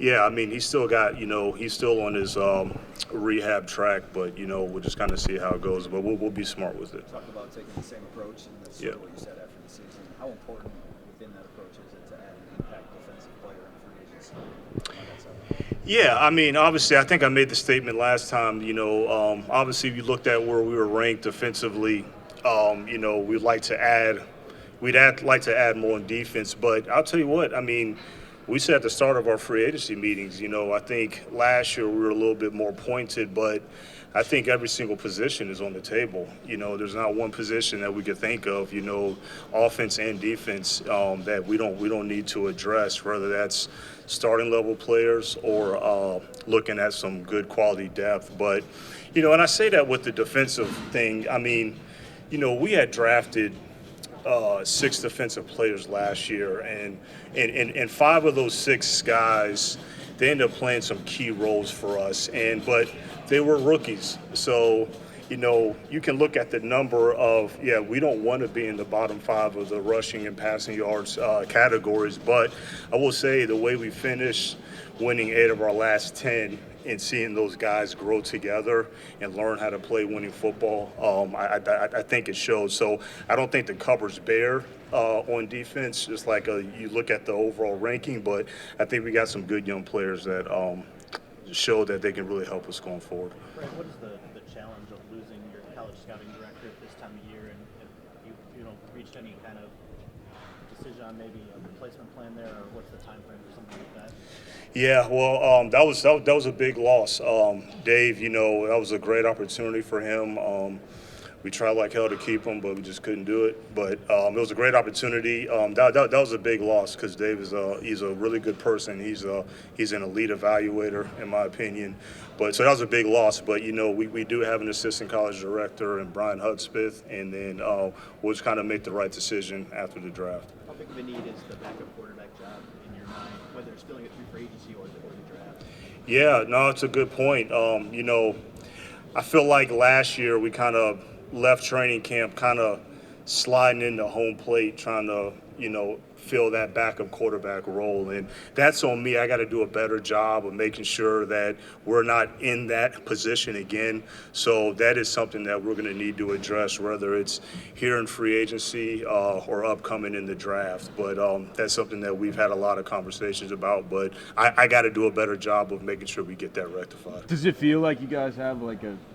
Yeah, I mean, he's still got, he's still on his rehab track, but, we'll just kind of see how it goes. But we'll be smart with it. Talk about taking the same approach, and that's Yeah. sort of what you said after the season. How important within that approach is it to add an impact defensive player in free agency on that side? Yeah, I mean, obviously, I think I made the statement last time. Obviously, if you looked at where we were ranked defensively, we'd like to add, like to add more in defense. But I'll tell you what, I mean, we said at the start of our free agency meetings, I think last year we were a little bit more pointed, but I think every single position is on the table. There's not one position that we could think of, offense and defense, that we don't need to address, whether that's starting level players or looking at some good quality depth. But, and I say that with the defensive thing. I mean, we had drafted six defensive players last year, and five of those six guys, they ended up playing some key roles for us. But they were rookies, so you can look at the number of we don't want to be in the bottom five of the rushing and passing yards categories, but I will say the way we finished, winning 8 of our last 10, and seeing those guys grow together and learn how to play winning football, I think it shows. So I don't think the cupboard's bare on defense, just like you look at the overall ranking, but I think we got some good young players that show that they can really help us going forward. Right. What is the challenge of losing your college scouting director at this time of year, and you reached any kind of decision on maybe a replacement plan there, or what's the time frame for something like that? Yeah, well, that was a big loss. Dave, that was a great opportunity for him. We tried like hell to keep him, but we just couldn't do it. But it was a great opportunity. That was a big loss because Dave he's a really good person. He's an elite evaluator, in my opinion. But so that was a big loss. But we do have an assistant college director in Brian Hudspeth, and then we'll just kind of make the right decision after the draft. How big of a need is the backup quarterback job in your mind, whether it's filling it through free agency or the draft? Yeah, no, it's a good point. I feel like last year we kind of left training camp kind of sliding into home plate, trying to, fill that backup quarterback role. And that's on me. I got to do a better job of making sure that we're not in that position again. So that is something that we're going to need to address, whether it's here in free agency or upcoming in the draft. But that's something that we've had a lot of conversations about. But I got to do a better job of making sure we get that rectified. Does it feel like you guys have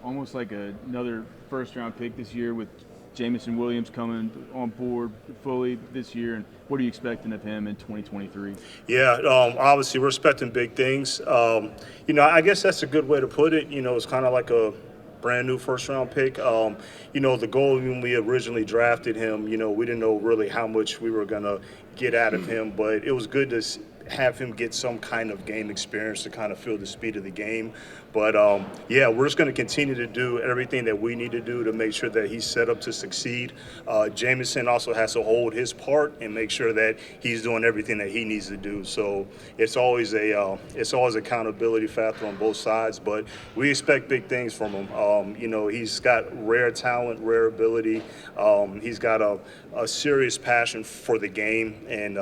almost like another first-round pick this year with Jameson Williams coming on board fully this year, and what are you expecting of him in 2023? Yeah, obviously we're expecting big things. I guess that's a good way to put it. It's kind of like a brand new first round pick. The goal when we originally drafted him, we didn't know really how much we were going to get out of him, but it was good to have him get some kind of game experience to kind of feel the speed of the game. But we're just going to continue to do everything that we need to do to make sure that he's set up to succeed. Jameson also has to hold his part and make sure that he's doing everything that he needs to do. So it's always accountability factor on both sides. But we expect big things from him. He's got rare talent, rare ability. He's got a serious passion for the game, and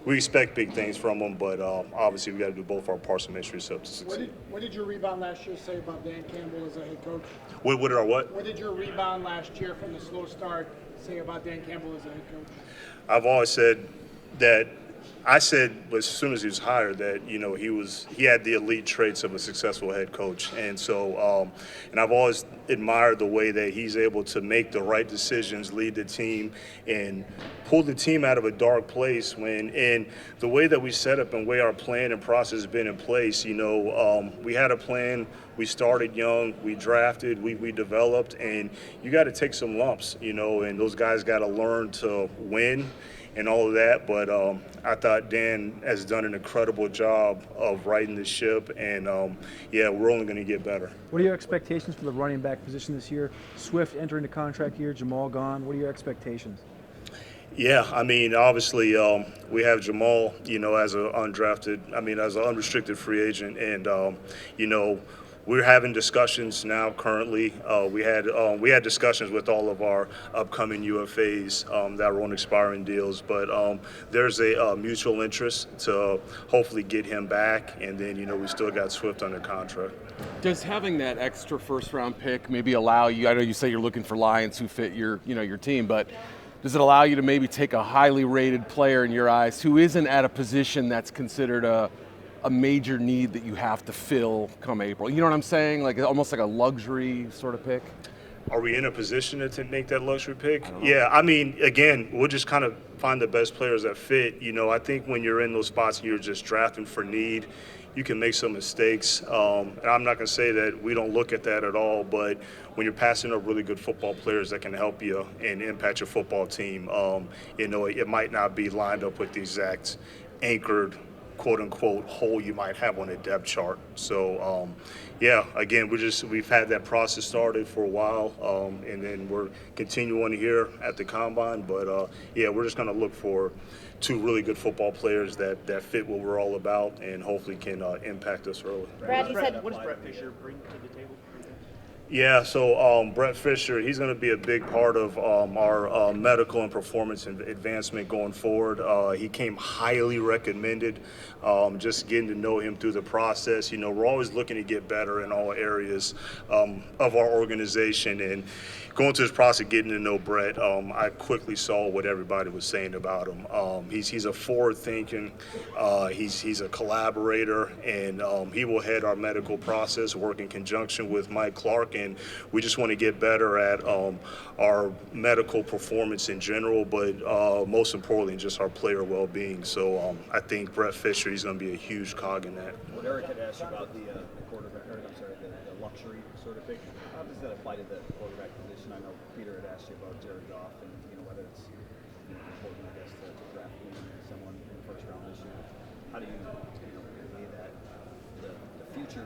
we expect big things from him. But obviously we got to do both our parts to make sure he's set up to succeed. What did your rebound last year say about Dan Campbell as a head coach? What did our what? What did your rebound last year from the slow start say about Dan Campbell as a head coach? I've always said that. I said as soon as he was hired that he had the elite traits of a successful head coach, and so and I've always admired the way that he's able to make the right decisions, lead the team, and pull the team out of a dark place. And the way that we set up and way our plan and process has been in place, we had a plan. We started young, we drafted, we developed, and you got to take some lumps, and those guys got to learn to win and all of that. But I thought Dan has done an incredible job of righting the ship, and we're only going to get better. What are your expectations for the running back position this year? Swift entering the contract year, Jamal gone. What are your expectations? Yeah, I mean, obviously we have Jamal, as an unrestricted free agent, and we're having discussions now. Currently, we had discussions with all of our upcoming UFAs that were on expiring deals, but there's a mutual interest to hopefully get him back, and then we still got Swift under contract. Does having that extra first-round pick maybe allow you? I know you say you're looking for Lions who fit your team, but does it allow you to maybe take a highly rated player in your eyes who isn't at a position that's considered a major need that you have to fill come April? You know what I'm saying? Like almost like a luxury sort of pick. Are we in a position to make that luxury pick? Yeah, I mean, again, we'll just kind of find the best players that fit. I think when you're in those spots and you're just drafting for need, you can make some mistakes. And I'm not going to say that we don't look at that at all, but when you're passing up really good football players that can help you and impact your football team, it might not be lined up with the exact anchored quote-unquote hole you might have on a depth chart. So, again, we've had that process started for a while, and then we're continuing here at the Combine. But, we're just going to look for two really good football players that fit what we're all about and hopefully can impact us early. Brad, you said What does Brett Fisher bring to the table? Yeah, so Brett Fisher, he's going to be a big part of our medical and performance advancement going forward. He came highly recommended, just getting to know him through the process. We're always looking to get better in all areas of our organization. And going through this process, getting to know Brett, I quickly saw what everybody was saying about him. He's a forward-thinking, he's a collaborator, and he will head our medical process, work in conjunction with Mike Clark. And we just want to get better at our medical performance in general, but most importantly, just our player well-being. So I think Brett Fisher, he's going to be a huge cog in that. What Eric had asked you about the quarterback, the luxury sort of pick, how does that apply to the quarterback position? I know Peter had asked you about Jared Goff and whether it's important, I guess, to draft someone in the first round this year. How do you weigh that the future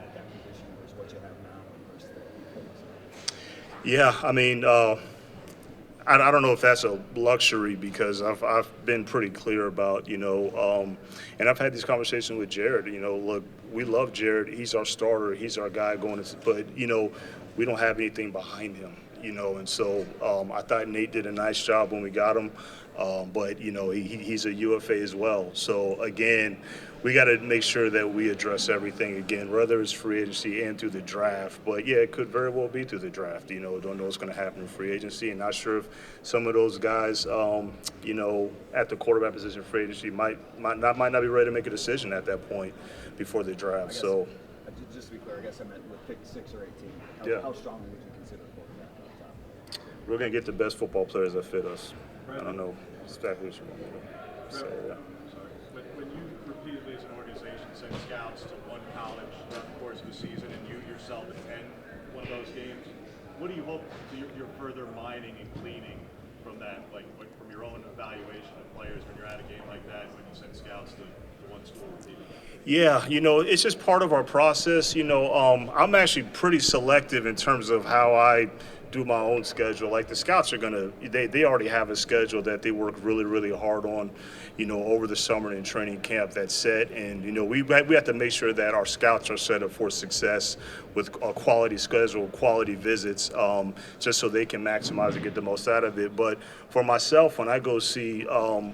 at that position versus what you have now versus the Yeah, I mean, I don't know if that's a luxury because I've been pretty clear about, and I've had these conversations with Jared. Look, we love Jared. He's our starter. He's our guy going to, but, we don't have anything behind him, and so I thought Nate did a nice job when we got him. But, he's a UFA as well. So, again, we got to make sure that we address everything again, whether it's free agency and through the draft. But, yeah, it could very well be through the draft. Don't know what's going to happen in free agency. And not sure if some of those guys, at the quarterback position free agency might not be ready to make a decision at that point before the draft. So, just to be clear, I guess I meant with pick 6 or 18. How strongly would you consider quarterback at the top? We're going to get the best football players that fit us. I don't know exactly what you want me to say. Yeah. When you repeatedly as an organization send scouts to one college throughout the course of the season and you yourself attend one of those games, what do you hope you're further mining and gleaning from that, like from your own evaluation of players when you're at a game like that, when you send scouts to one school repeatedly? Yeah, it's just part of our process. I'm actually pretty selective in terms of how I do my own schedule. Like the scouts are they already have a schedule that they work really, really hard on, over the summer and training camp that's set. And, we have to make sure that our scouts are set up for success with a quality schedule, quality visits, just so they can maximize and get the most out of it. But for myself, when I go see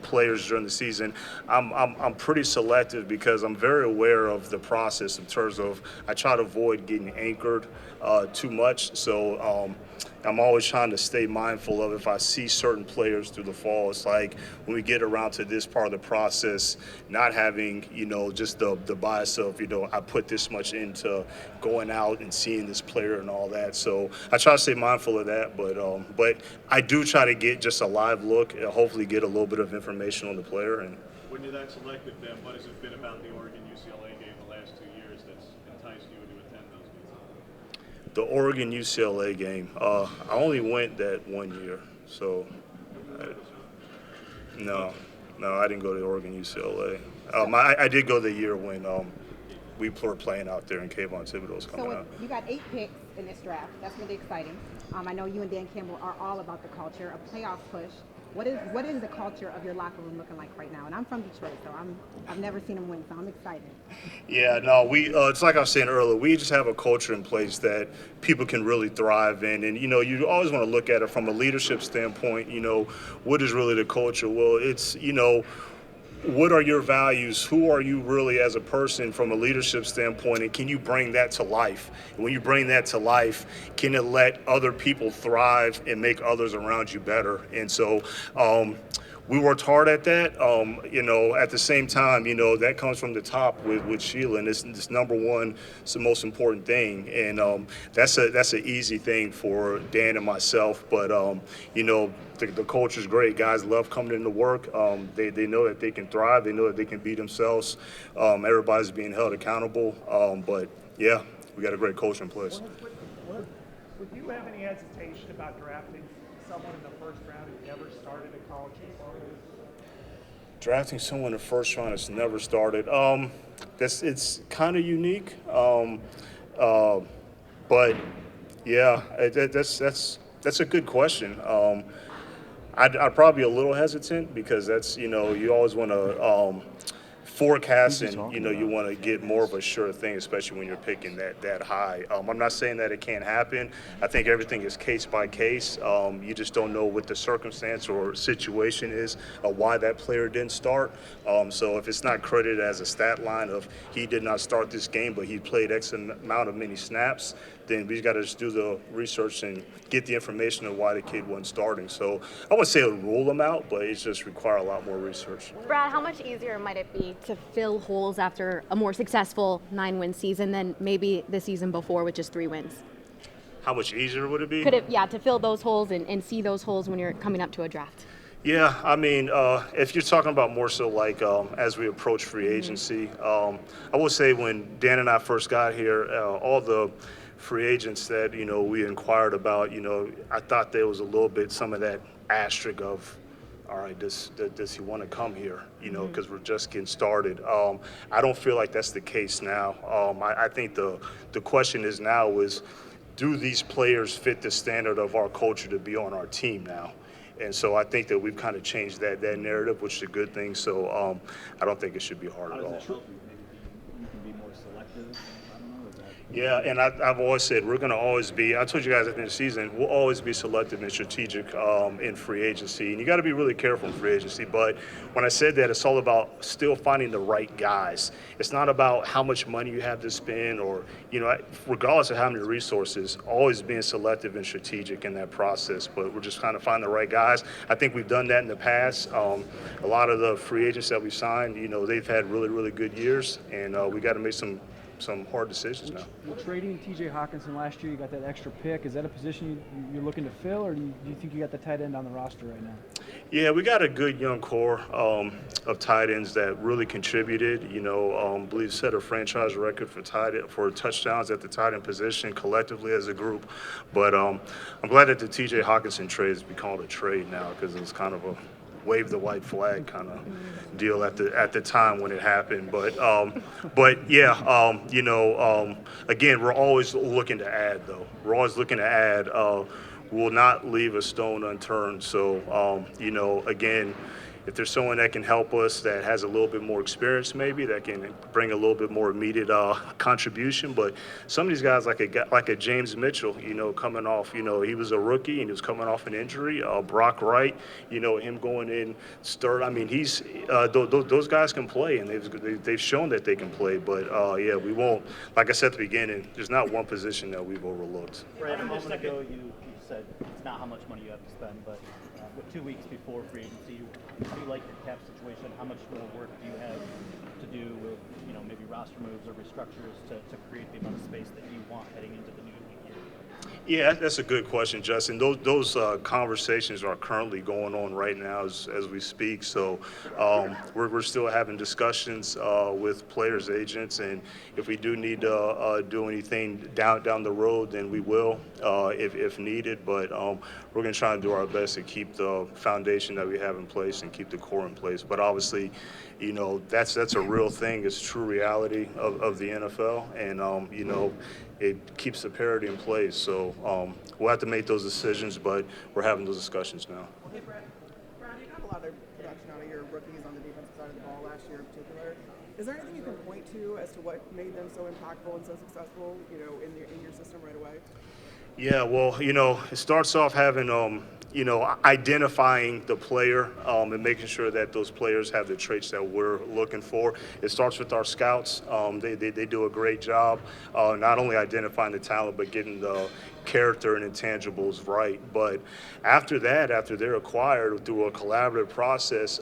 players during the season, I'm pretty selective because I'm very aware of the process in terms of I try to avoid getting anchored too much. So I'm always trying to stay mindful of if I see certain players through the fall. It's like when we get around to this part of the process, not having, just the bias of, I put this much into going out and seeing this player and all that. So I try to stay mindful of that, but I do try to get just a live look and hopefully get a little bit of information on the player. And when you're that selective, then what has it been about the Oregon-UCLA game the last 2 years that's enticed you to attend those games? The Oregon-UCLA game, I only went that 1 year, so no, I didn't go to Oregon-UCLA. I did go the year when we were playing out there and Kayvon Thibodeau's coming out. you got 8 picks in this draft. That's really exciting. I know you and Dan Campbell are all about the culture, a playoff push. What is the culture of your locker room looking like right now? And I'm from Detroit, so I've never seen them win, so I'm excited. Yeah, no, it's like I was saying earlier, we just have a culture in place that people can really thrive in. And, you always want to look at it from a leadership standpoint, what is really the culture? Well, it's, what are your values? Who are you really as a person from a leadership standpoint? And can you bring that to life? And when you bring that to life, can it let other people thrive and make others around you better? And so, we worked hard at that. At the same time, that comes from the top with Sheila, and it's number one. It's the most important thing, and that's an easy thing for Dan and myself. But the culture's great. Guys love coming into work. They know that they can thrive. They know that they can be themselves. Everybody's being held accountable. But yeah, we got a great culture in place. Would you have any hesitation about drafting someone in the first round who never started a college football game? Drafting someone in the first round that's never started. It's kind of unique. But yeah, that's a good question. I'd probably be a little hesitant because that's you always want to forecast and you want to get more of a sure thing, especially when you're picking that high. I'm not saying that it can't happen. I think everything is case by case. You just don't know what the circumstance or situation is why that player didn't start. So if it's not credited as a stat line of he did not start this game but he played X amount of many snaps, then we got to just do the research and get the information of why the kid wasn't starting. So I wouldn't say it would rule them out, but it just require a lot more research. Brad, how much easier might it be to fill holes after a more successful 9-win season than maybe the season before with just 3 wins? How much easier would it be? To fill those holes and see those holes when you're coming up to a draft? Yeah, I mean, if you're talking about more so like as we approach free agency, I will say when Dan and I first got here, all the free agents that we inquired about, I thought there was a little bit some of that asterisk of, all right, does he want to come here? Because we're just getting started. I don't feel like that's the case now. I think the question is now is, do these players fit the standard of our culture to be on our team now? And so I think that we've kind of changed that narrative, which is a good thing. So I don't think it should be hard at all. How does that help you? Maybe you can be more selective. I don't know. Yeah, and I've always said we're going to always be, I told you guys at the end of the season, we'll always be selective and strategic in free agency. And you got to be really careful in free agency. But when I said that, it's all about still finding the right guys. It's not about how much money you have to spend or, regardless of how many resources, always being selective and strategic in that process. But we're just trying to find the right guys. I think we've done that in the past. A lot of the free agents that we've signed, they've had really, really good years. And we got to make some hard decisions now. Well, trading T.J. Hawkinson last year, you got that extra pick. Is that a position you're looking to fill, or do you think you got the tight end on the roster right now? Yeah, we got a good young core of tight ends that really contributed. I believe set a franchise record for touchdowns at the tight end position collectively as a group. But I'm glad that the T.J. Hawkinson trade has become a trade now because it was kind of a wave the white flag kind of deal at the time when it happened. But again, we're always looking to add though. We're always looking to add. We'll not leave a stone unturned. So again, if there's someone that can help us that has a little bit more experience, maybe that can bring a little bit more immediate contribution. But some of these guys, like a James Mitchell, coming off, he was a rookie and he was coming off an injury. Brock Wright, him going in third. I mean, he's those guys can play and they've shown that they can play. But yeah, we won't. Like I said at the beginning, there's not one position that we've overlooked. Brad, a moment ago you said it's not how much money you have to spend, but with 2 weeks before free agency, how do you like your cap situation? How much more work do you have to do with, maybe roster moves or restructures to create the amount of space that you want heading into the new year? Yeah, that's a good question, Justin. Those conversations are currently going on right now as we speak. So we're still having discussions with players' agents, and if we do need to do anything down the road, then we will if needed. But we're going to try and do our best to keep the foundation that we have in place and keep the core in place. But obviously, that's a real thing. It's true reality of the NFL, and it keeps the parity in place. So we'll have to make those decisions, but we're having those discussions now. Hey, Brad, you got a lot of production out of your rookies on the defensive side of the ball last year in particular. Is there anything you can point to as to what made them so impactful and so successful, in your system right away? Yeah, well, it starts off having, identifying the player and making sure that those players have the traits that we're looking for. It starts with our scouts. They do a great job not only identifying the talent, but getting the character and intangibles right. But after that, after they're acquired through a collaborative process,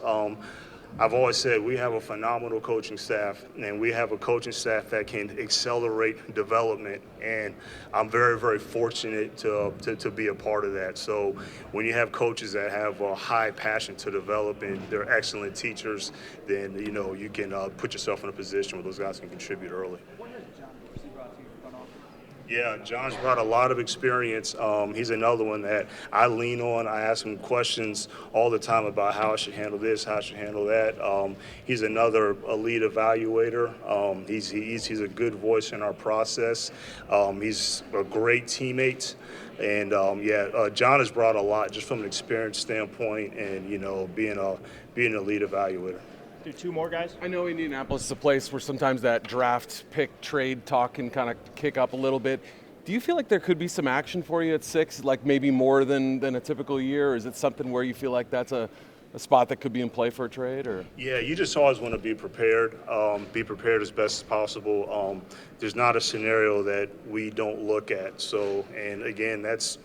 I've always said we have a phenomenal coaching staff, and we have a coaching staff that can accelerate development, and I'm very, very fortunate to be a part of that. So when you have coaches that have a high passion to develop and they're excellent teachers, then you can put yourself in a position where those guys can contribute early. Yeah, John's brought a lot of experience. He's another one that I lean on. I ask him questions all the time about how I should handle this, how I should handle that. He's another elite evaluator. He's a good voice in our process. He's a great teammate. And John has brought a lot just from an experience standpoint and, being a lead evaluator. Do two more guys? I know Indianapolis is a place where sometimes that draft pick trade talk can kind of kick up a little bit. Do you feel like there could be some action for you at 6, like maybe more than a typical year? Or is it something where you feel like that's a spot that could be in play for a trade? Or Yeah, you just always want to be prepared as best as possible. There's not a scenario that we don't look at. So, and again, that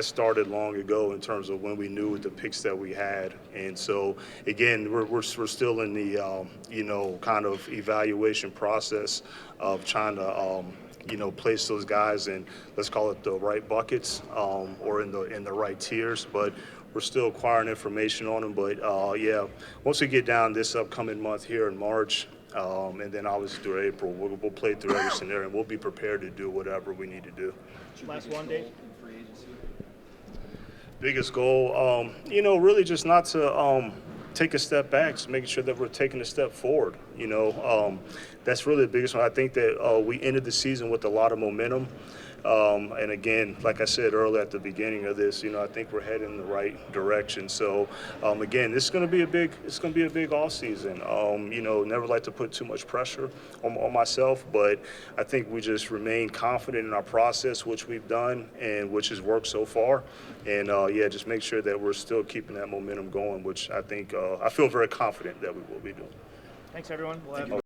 started long ago in terms of when we knew the picks that we had. And so, again, we're still in the, kind of evaluation process of trying to, place those guys in, let's call it the right buckets or in the right tiers. But we're still acquiring information on them. But, once we get down this upcoming month here in March, and then obviously through April, we'll play through every scenario, and we'll be prepared to do whatever we need to do. Last one, Dave. Biggest goal, really just not to take a step back, just making sure that we're taking a step forward. That's really the biggest one. I think that we ended the season with a lot of momentum. And again, like I said earlier at the beginning of this, I think we're heading in the right direction. So again, it's going to be a big off season. Never like to put too much pressure on myself, but I think we just remain confident in our process, which we've done and which has worked so far. And just make sure that we're still keeping that momentum going, which I think I feel very confident that we will be doing. Thanks, everyone. We'll have